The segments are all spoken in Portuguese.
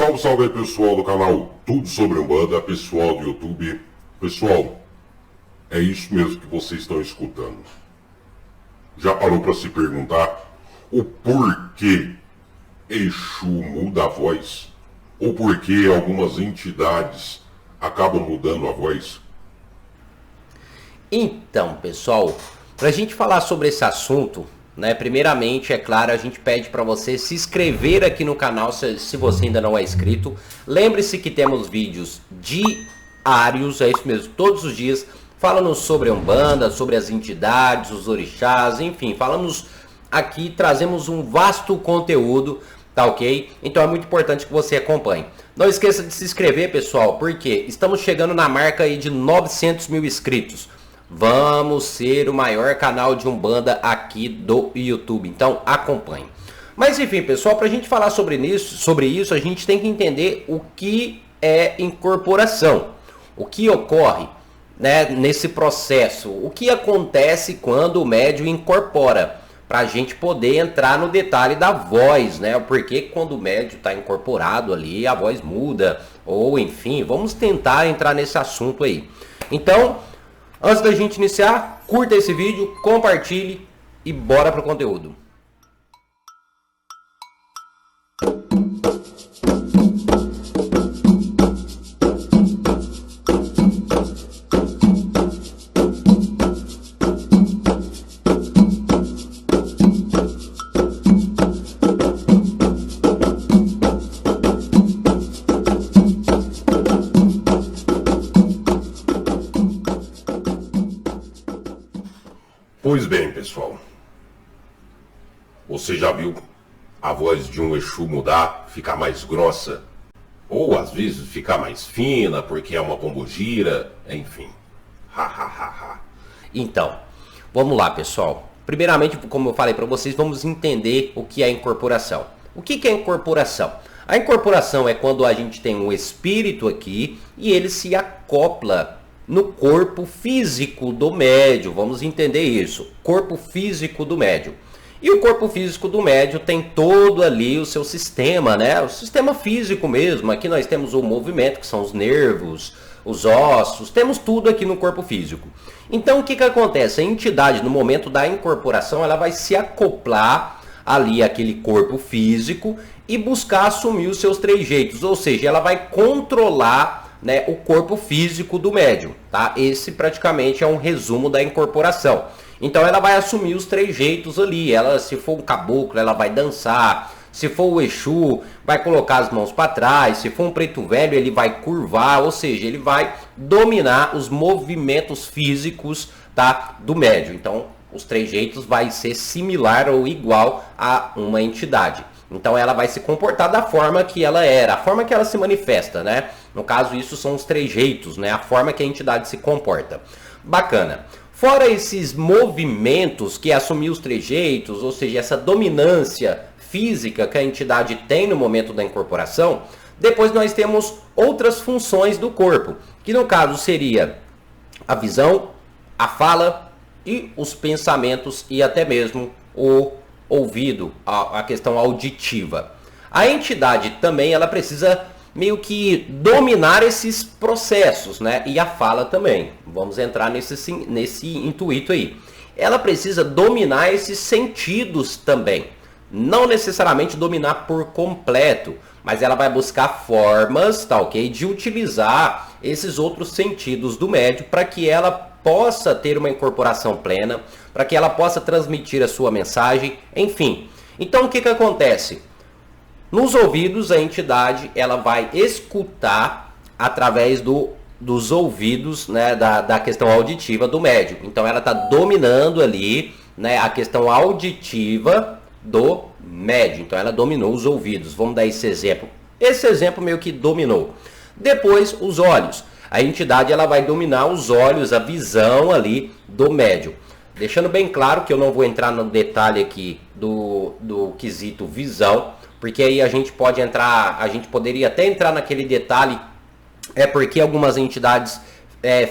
Salve, salve aí, pessoal do canal Tudo Sobre Umbanda, pessoal do YouTube. Pessoal, é isso mesmo que vocês estão escutando. Já parou para se perguntar o porquê Exu muda a voz? Ou porquê algumas entidades acabam mudando a voz? Então, pessoal, para a gente falar sobre esse assunto, né, primeiramente, é claro, a gente pede para você se inscrever aqui no canal se você ainda não é inscrito. Lembre-se que temos vídeos diários, é isso mesmo, todos os dias, falando sobre a Umbanda, sobre as entidades, os orixás, enfim, falamos aqui, trazemos um vasto conteúdo, tá ok? Então é muito importante que você acompanhe. Não esqueça de se inscrever, pessoal, porque estamos chegando na marca aí de 900 mil inscritos. Vamos ser o maior canal de Umbanda aqui do YouTube, então acompanhe. Mas enfim, pessoal, para a gente falar sobre isso, a gente tem que entender o que é incorporação, o que ocorre, né, nesse processo, o que acontece quando o médium incorpora, para a gente poder entrar no detalhe da voz, né, porque quando o médium está incorporado ali, a voz muda, ou enfim, vamos tentar entrar nesse assunto aí. Então, antes da gente iniciar, curta esse vídeo, compartilhe e bora pro conteúdo. Pois bem, pessoal, você já viu a voz de um Exu mudar, ficar mais grossa? Ou às vezes ficar mais fina porque é uma pombogira, enfim. Então, vamos lá, pessoal. Primeiramente, como eu falei para vocês, vamos entender o que é incorporação. O que é incorporação? A incorporação é quando a gente tem um espírito aqui e ele se acopla no corpo físico do médium. Vamos entender isso. Corpo físico do médium. E o corpo físico do médium tem todo ali o seu sistema, né? O sistema físico mesmo. Aqui nós temos o movimento, que são os nervos, os ossos. Temos tudo aqui no corpo físico. Então, o que acontece? A entidade, no momento da incorporação, ela vai se acoplar ali àquele corpo físico e buscar assumir os seus trejeitos. Ou seja, ela vai controlar, né, o corpo físico do médium, tá? Esse praticamente é um resumo da incorporação. Então ela vai assumir os trejeitos ali. Ela, se for um caboclo, ela vai dançar. Se for o Exu, vai colocar as mãos para trás. Se for um preto velho, ele vai curvar, ou seja, ele vai dominar os movimentos físicos, tá, do médium. Então os trejeitos vai ser similar ou igual a uma entidade. Então ela vai se comportar da forma que ela era, a forma que ela se manifesta, né? No caso, isso são os trejeitos, né? A forma que a entidade se comporta. Bacana. Fora esses movimentos que assumir os trejeitos, ou seja, essa dominância física que a entidade tem no momento da incorporação, depois nós temos outras funções do corpo, que no caso seria a visão, a fala e os pensamentos e até mesmo o ouvido, a questão auditiva. A entidade também ela precisa meio que dominar esses processos, né? E a fala também. Vamos entrar nesse intuito aí. Ela precisa dominar esses sentidos também. Não necessariamente dominar por completo, mas ela vai buscar formas, tá ok? De utilizar esses outros sentidos do médium para que ela possa ter uma incorporação plena, para que ela possa transmitir a sua mensagem, enfim. Então o que acontece? Nos ouvidos a entidade ela vai escutar através dos ouvidos, né, da questão auditiva do médium. Então ela está dominando ali, né, a questão auditiva do médium. Então ela dominou os ouvidos. Vamos dar esse exemplo. Esse exemplo meio que dominou. Depois os olhos. A entidade ela vai dominar os olhos, a visão ali do médium. Deixando bem claro que eu não vou entrar no detalhe aqui do quesito visão, porque aí a gente poderia até entrar naquele detalhe, porque algumas entidades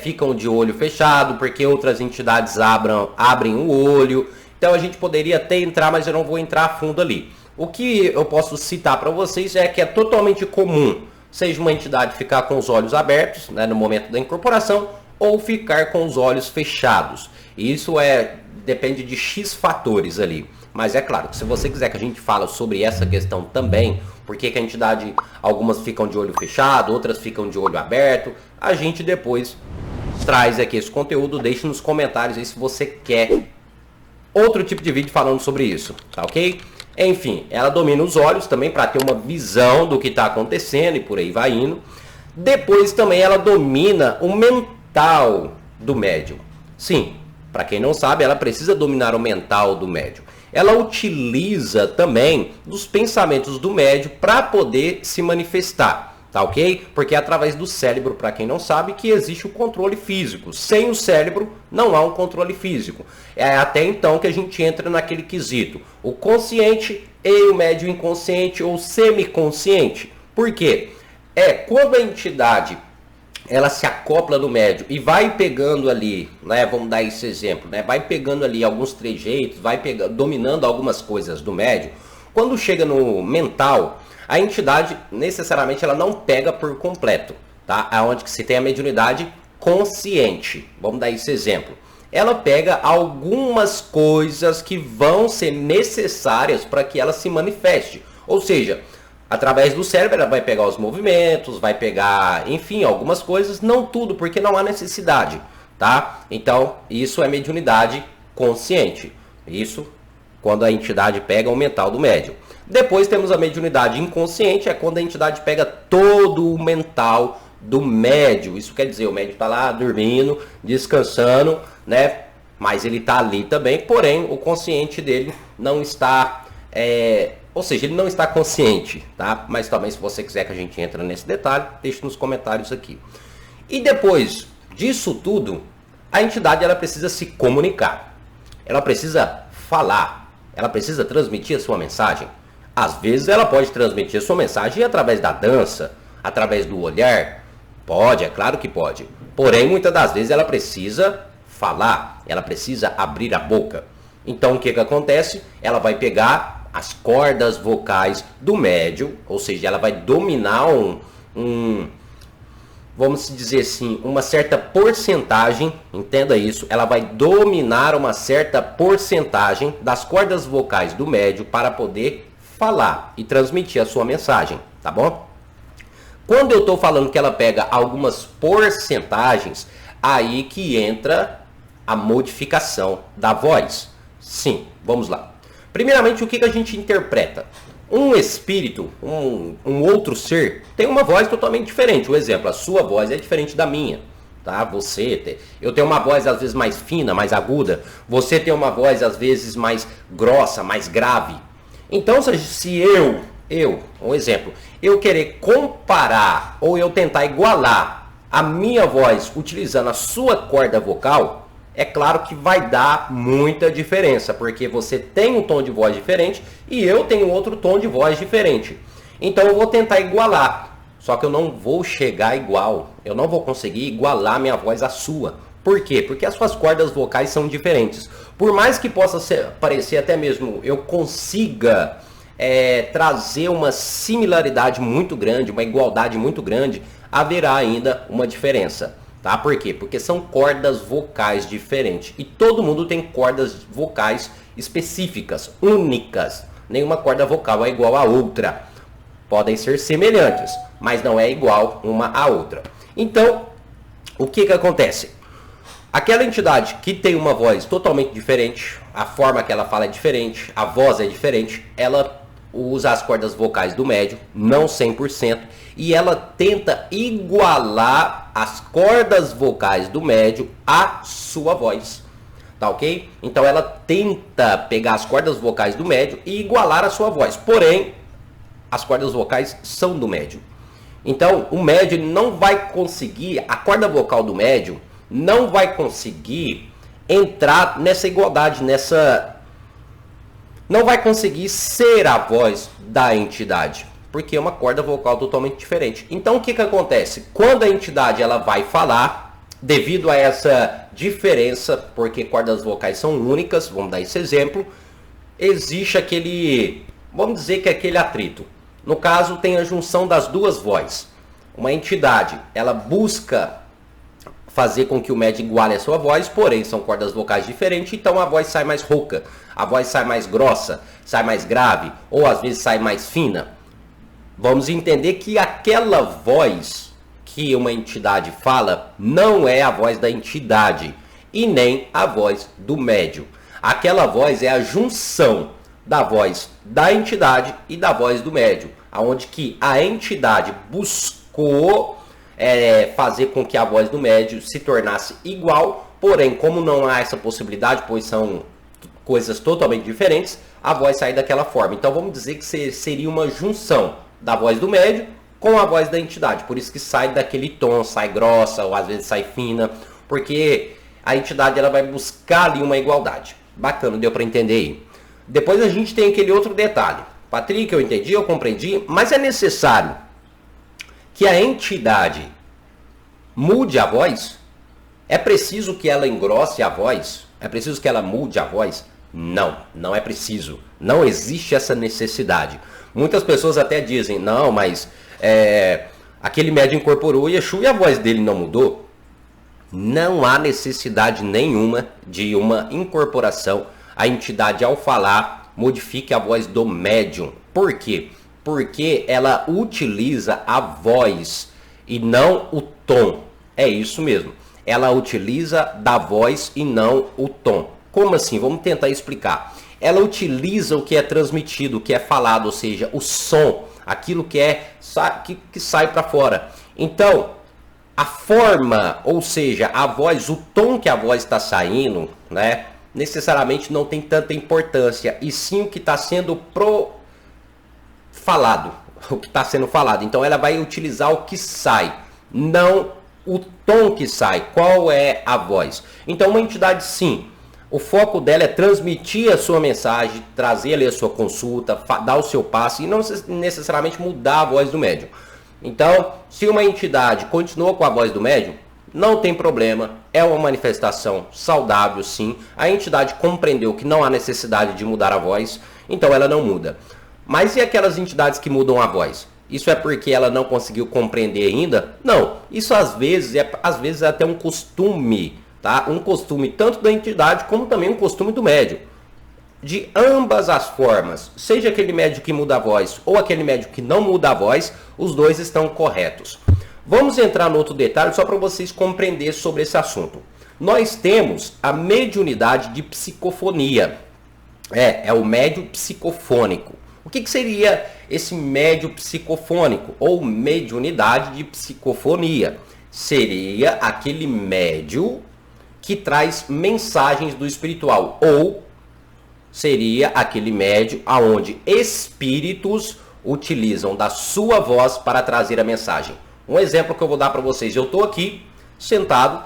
ficam de olho fechado, porque outras entidades abrem o olho. Então a gente poderia até entrar, mas eu não vou entrar a fundo ali. O que eu posso citar para vocês é que é totalmente comum, seja uma entidade ficar com os olhos abertos, né, no momento da incorporação, ou ficar com os olhos fechados. Isso depende de X fatores ali. Mas é claro que se você quiser que a gente fale sobre essa questão também, porque que a entidade, algumas ficam de olho fechado, outras ficam de olho aberto, a gente depois traz aqui esse conteúdo, deixe nos comentários aí se você quer outro tipo de vídeo falando sobre isso, tá ok? Enfim, ela domina os olhos também para ter uma visão do que está acontecendo e por aí vai indo. Depois também ela domina o mental do médium. Sim, para quem não sabe, ela precisa dominar o mental do médium. Ela utiliza também dos pensamentos do médium para poder se manifestar, tá ok? Porque é através do cérebro, para quem não sabe, que existe o controle físico. Sem o cérebro não há um controle físico. É até então que a gente entra naquele quesito, o consciente e o médium inconsciente ou semiconsciente. Por quê? Quando a entidade ela se acopla no médium e vai pegando ali, né, vamos dar esse exemplo, né, vai pegando ali alguns trejeitos, vai dominando algumas coisas do médium. Quando chega no mental, a entidade necessariamente ela não pega por completo, tá? Aonde que se tem a mediunidade consciente. Vamos dar esse exemplo. Ela pega algumas coisas que vão ser necessárias para que ela se manifeste. Ou seja, através do cérebro ela vai pegar os movimentos, vai pegar, enfim, algumas coisas, não tudo, porque não há necessidade, tá? Então, isso é mediunidade consciente. Isso quando a entidade pega o mental do médium. Depois temos a mediunidade inconsciente, é quando a entidade pega todo o mental do médium. Isso quer dizer, o médium está lá dormindo, descansando, né? Mas ele está ali também, porém o consciente dele não está... Ou seja, ele não está consciente, tá? Mas também se você quiser que a gente entre nesse detalhe, deixe nos comentários aqui. E depois disso tudo, a entidade ela precisa se comunicar. Ela precisa falar. Ela precisa transmitir a sua mensagem. Às vezes ela pode transmitir a sua mensagem através da dança, através do olhar. Pode, é claro que pode. Porém, muitas das vezes ela precisa falar. Ela precisa abrir a boca. Então, o que acontece? Ela vai pegar as cordas vocais do médium, ou seja, ela vai dominar vamos dizer assim, uma certa porcentagem, entenda isso, ela vai dominar uma certa porcentagem das cordas vocais do médium para poder falar e transmitir a sua mensagem, tá bom? Quando eu estou falando que ela pega algumas porcentagens, aí que entra a modificação da voz. Sim, vamos lá. Primeiramente, o que a gente interpreta? Um espírito, um outro ser, tem uma voz totalmente diferente. Um exemplo, a sua voz é diferente da minha. Tá? Eu tenho uma voz às vezes mais fina, mais aguda. Você tem uma voz às vezes mais grossa, mais grave. Então, se um exemplo, eu querer comparar ou eu tentar igualar a minha voz utilizando a sua corda vocal, é claro que vai dar muita diferença, porque você tem um tom de voz diferente e eu tenho outro tom de voz diferente. Então eu vou tentar igualar, só que eu não vou chegar igual, eu não vou conseguir igualar minha voz à sua. Por quê? Porque as suas cordas vocais são diferentes. Por mais que possa parecer até mesmo eu consiga trazer uma similaridade muito grande, uma igualdade muito grande, haverá ainda uma diferença. Tá? Por quê? Porque são cordas vocais diferentes. E todo mundo tem cordas vocais específicas, únicas. Nenhuma corda vocal é igual a outra. Podem ser semelhantes, mas não é igual uma a outra. Então, o que acontece? Aquela entidade que tem uma voz totalmente diferente, a forma que ela fala é diferente, a voz é diferente, ela usa as cordas vocais do médium, não 100%, e ela tenta igualar as cordas vocais do médium à sua voz, tá ok? Então ela tenta pegar as cordas vocais do médium e igualar a sua voz, porém as cordas vocais são do médium. Então o médium não vai conseguir, a corda vocal do médium não vai conseguir entrar nessa igualdade, não vai conseguir ser a voz da entidade, porque é uma corda vocal totalmente diferente. Então o que acontece? Quando a entidade ela vai falar, devido a essa diferença, porque cordas vocais são únicas, vamos dar esse exemplo, existe Vamos dizer que é aquele atrito. No caso, tem a junção das duas vozes. Uma entidade, ela busca fazer com que o médium iguale a sua voz, porém são cordas vocais diferentes, então a voz sai mais rouca, a voz sai mais grossa, sai mais grave, ou às vezes sai mais fina. Vamos entender que aquela voz que uma entidade fala não é a voz da entidade e nem a voz do médium. Aquela voz é a junção da voz da entidade e da voz do médium, aonde que a entidade buscou fazer com que a voz do médium se tornasse igual, porém, como não há essa possibilidade, pois são coisas totalmente diferentes, a voz sai daquela forma. Então vamos dizer que seria uma junção da voz do médium com a voz da entidade, por isso que sai daquele tom, sai grossa ou às vezes sai fina, porque a entidade ela vai buscar ali uma igualdade. Bacana, deu para entender aí. Depois a gente tem aquele outro detalhe. Patrick, eu entendi, eu compreendi, mas é necessário que a entidade mude a voz? É preciso que ela engrosse a voz? É preciso que ela mude a voz? Não, não é preciso. Não existe essa necessidade. Muitas pessoas até dizem, não, mas aquele médium incorporou o Exu e a voz dele não mudou. Não há necessidade nenhuma de uma incorporação. A entidade, ao falar, modifique a voz do médium. Por quê? Porque ela utiliza a voz e não o tom. É isso mesmo. Ela utiliza da voz e não o tom. Como assim? Vamos tentar explicar. Ela utiliza o que é transmitido, o que é falado, ou seja, o som, aquilo que sai para fora. Então, a forma, ou seja, a voz, o tom que a voz está saindo, né, necessariamente não tem tanta importância, e sim o que está sendo falado, o que está sendo falado. Então ela vai utilizar o que sai, não o tom que sai, qual é a voz. Então uma entidade, sim, o foco dela é transmitir a sua mensagem, trazer ali a sua consulta, dar o seu passe e não necessariamente mudar a voz do médium. Então, se uma entidade continua com a voz do médium, não tem problema, é uma manifestação saudável, sim. A entidade compreendeu que não há necessidade de mudar a voz, então ela não muda. Mas e aquelas entidades que mudam a voz? Isso é porque ela não conseguiu compreender ainda? Não, isso às vezes é até um costume, tá? Um costume tanto da entidade como também um costume do médium. De ambas as formas, seja aquele médium que muda a voz ou aquele médium que não muda a voz, os dois estão corretos. Vamos entrar no outro detalhe só para vocês compreenderem sobre esse assunto. Nós temos a mediunidade de psicofonia. É o médium psicofônico. O que seria esse médium psicofônico ou mediunidade de psicofonia? Seria aquele médium que traz mensagens do espiritual, ou seria aquele médium aonde espíritos utilizam da sua voz para trazer a mensagem. Um exemplo que eu vou dar para vocês. Eu estou aqui sentado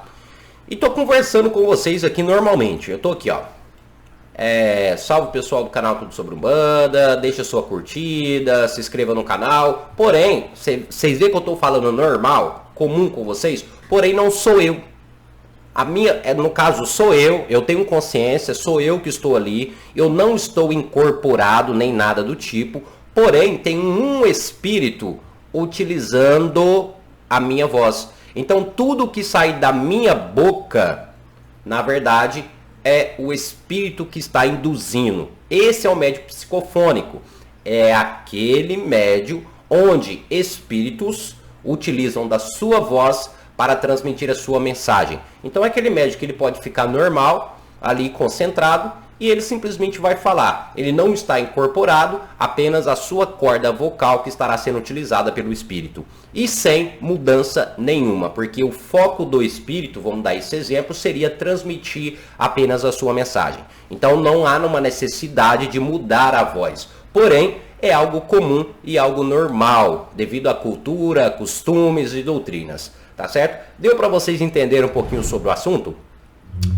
e estou conversando com vocês aqui normalmente. Eu estou aqui, ó. Salve o pessoal do canal Tudo Sobre Umbanda, deixa sua curtida, se inscreva no canal. Porém, vocês veem que eu estou falando normal, comum com vocês, porém não sou eu. No caso, sou eu tenho consciência, sou eu que estou ali, eu não estou incorporado nem nada do tipo, porém tem um espírito utilizando a minha voz. Então tudo que sai da minha boca, na verdade, é o espírito que está induzindo. Esse é o médium psicofônico. É aquele médium onde espíritos utilizam da sua voz para transmitir a sua mensagem. Então é aquele médium que ele pode ficar normal, ali concentrado, e ele simplesmente vai falar. Ele não está incorporado, apenas a sua corda vocal que estará sendo utilizada pelo espírito. E sem mudança nenhuma, porque o foco do espírito, vamos dar esse exemplo, seria transmitir apenas a sua mensagem. Então não há uma necessidade de mudar a voz. Porém, é algo comum e algo normal, devido à cultura, costumes e doutrinas. Tá certo? Deu para vocês entenderem um pouquinho sobre o assunto?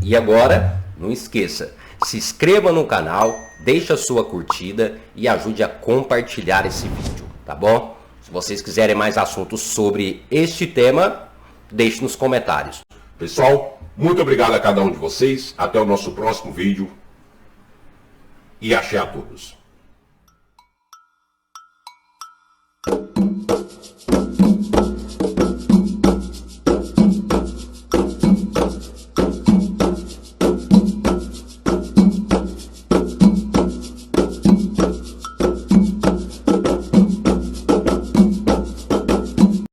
E agora, não esqueça, se inscreva no canal, deixe a sua curtida e ajude a compartilhar esse vídeo, tá bom? Se vocês quiserem mais assuntos sobre este tema, deixe nos comentários. Pessoal, muito obrigado a cada um de vocês. Até o nosso próximo vídeo. E axé a todos. aí.